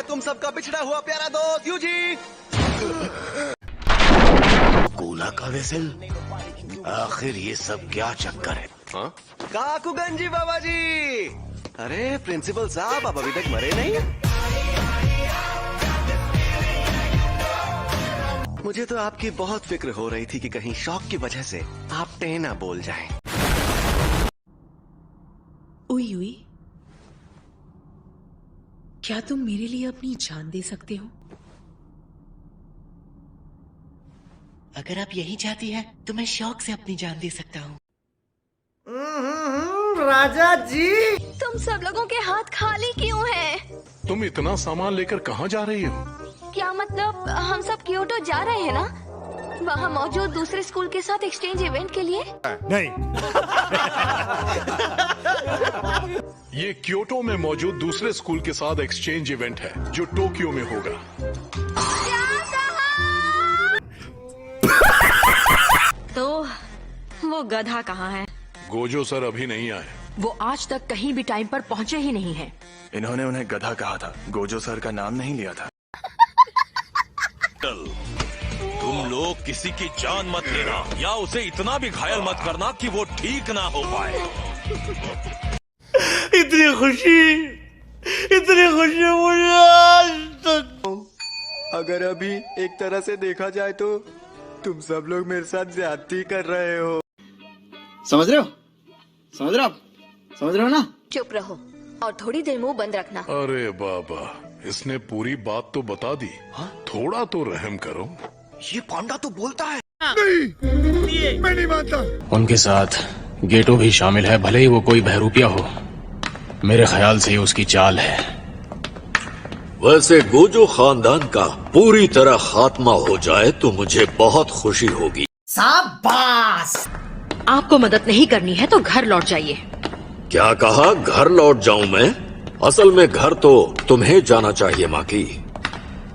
मैं तुम सबका बिछड़ा हुआ प्यारा दोस्त यूजी। कोला का वेसल, आखिर ये सब क्या चक्कर है? हाँ? काकुगंजी बाबा जी। अरे प्रिंसिपल साहब, आप अभी तक मरे नहीं? मुझे तो आपकी बहुत फिक्र हो रही थी कि कहीं शौक की वजह से आप टेना बोल जाएं। उई उई, क्या तुम मेरे लिए अपनी जान दे सकते हो? अगर आप यही चाहती हैं तो मैं शौक से अपनी जान दे सकता हूँ। राजा जी, तुम सब लोगों के हाथ खाली क्यों हैं? तुम इतना सामान लेकर कहाँ जा रही हो? क्या मतलब, हम सब क्योटो जा रहे हैं ना, वहाँ मौजूद दूसरे स्कूल के साथ एक्सचेंज इवेंट के लिए। नहीं। ये क्योटो में मौजूद दूसरे स्कूल के साथ एक्सचेंज इवेंट है जो टोक्यो में होगा। तो वो गधा कहाँ है? गोजो सर अभी नहीं आए। वो आज तक कहीं भी टाइम पर पहुँचे ही नहीं है। इन्होंने उन्हें गधा कहा था, गोजो सर का नाम नहीं लिया था। तुम लोग किसी की जान मत लेना या उसे इतना भी घायल मत करना कि वो ठीक ना हो पाए। इतनी खुशी मुझे आज तक। अगर अभी एक तरह से देखा जाए तो तुम सब लोग मेरे साथ ज्यादती कर रहे हो। समझ रहे हो ना? चुप रहो और थोड़ी देर मुंह बंद रखना। अरे बाबा, इसने पूरी बात तो बता दी। थोड़ा तो रहम करो। ये पांडा तो बोलता है। नहीं, मैं नहीं मानता। उनके साथ गेटो भी शामिल है, भले ही वो कोई बहरूपिया हो। मेरे ख्याल से ये उसकी चाल है। वैसे गोजो खानदान का पूरी तरह खात्मा हो जाए तो मुझे बहुत खुशी होगी। शाबाश! आपको मदद नहीं करनी है तो घर लौट जाइए। क्या कहा? घर लौट जाऊं मैं? असल में घर तो तुम्हें जाना चाहिए माकी।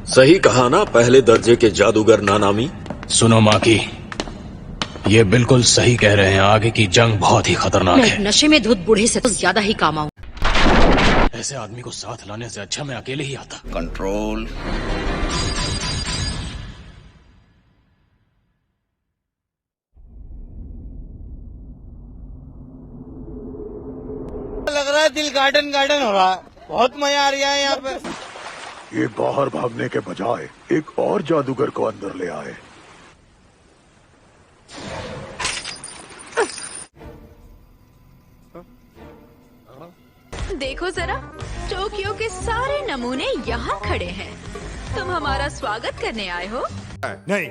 सही कहा ना पहले दर्जे के जादूगर नानामी? सुनो माकी, ये बिल्कुल सही कह रहे हैं। आगे की जंग बहुत ही खतरनाक मैं है। नशे में धुत बूढ़े से तो ज्यादा ही काम आऊं। ऐसे आदमी को साथ लाने से अच्छा मैं अकेले ही आता। कंट्रोल। लग रहा है दिल गार्डन हो रहा है। बहुत मजा आ रहा है यहाँ पे। ये बाहर भागने के बजाय एक और जादूगर को अंदर ले आए। देखो जरा, टोक्यो के सारे नमूने यहाँ खड़े हैं। तुम हमारा स्वागत करने आए हो? नहीं।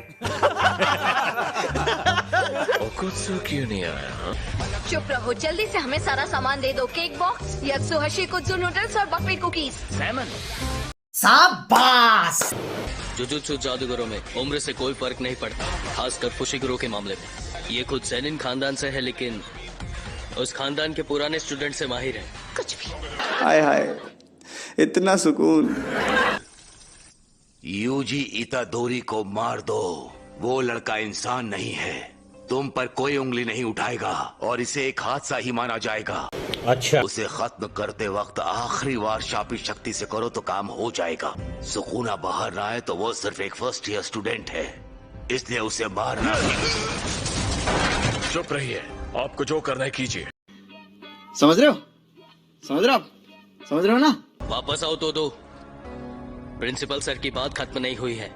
क्यों नहीं आया? चुप रहो, जल्दी से हमें सारा सामान दे दो। केक बॉक्स, यात्सुहशी कुत्सु नूडल्स और बकवीट कुकीज। शाबाश! जुजुत्सु जादूगरों में उम्र से कोई फर्क नहीं पड़ता, खासकर फुशिगुरो के मामले में। ये खुद सेनिन खानदान से है, लेकिन उस खानदान के पुराने स्टूडेंट से माहिर है। कुछ भी। हाय हाय, इतना सुकून। यूजी इतादोरी को मार दो। वो लड़का इंसान नहीं है। तुम पर कोई उंगली नहीं उठाएगा और इसे एक हादसा ही माना जाएगा। अच्छा। उसे खत्म करते वक्त आखिरी बार शापी शक्ति से करो तो काम हो जाएगा। सुकूना बाहर ना आए तो वो सिर्फ एक फर्स्ट ईयर स्टूडेंट है, इसलिए उसे मारना। चुप रहिए, आपको जो करना है कीजिए। समझ रहे हो ना? वापस आओ तो दो। प्रिंसिपल सर की बात खत्म नहीं हुई है।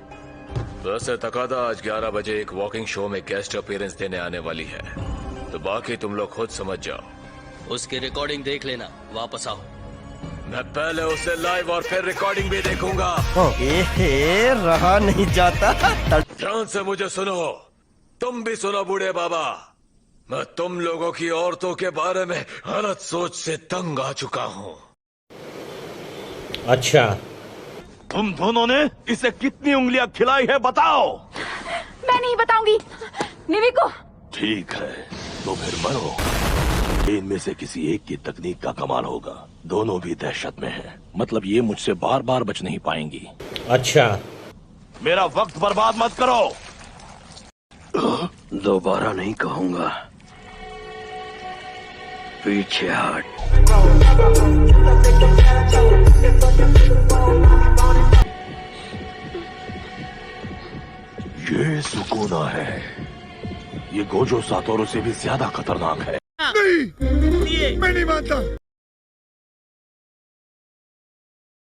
वैसे तकादा आज 11 बजे एक वॉकिंग शो में गेस्ट अपीयरेंस देने आने वाली है, तो बाकी तुम लोग खुद समझ जाओ। उसकी रिकॉर्डिंग देख लेना, वापस आओ। मैं पहले उसे लाइव और फिर रिकॉर्डिंग भी देखूंगा। रहा नहीं जाता। ध्यान से मुझे सुनो, तुम भी सुनो बूढ़े बाबा। मैं तुम लोगों की औरतों के बारे में गलत सोच से तंग आ चुका हूँ। अच्छा। तुम दोनों ने इसे कितनी उंगलियां खिलाई है बताओ। मैं नहीं बताऊंगी निविको। ठीक है, तो फिर मरो। इनमें से किसी एक की तकनीक का कमाल होगा। दोनों भी दहशत में हैं। मतलब ये मुझसे बार बार बच नहीं पाएंगी। अच्छा। मेरा वक्त बर्बाद मत करो। दोबारा नहीं कहूंगा। पीछे हट। ये सुकूना है। ये गोजो सातोरू से भी ज्यादा खतरनाक है। नहीं, मैं नहीं मानता।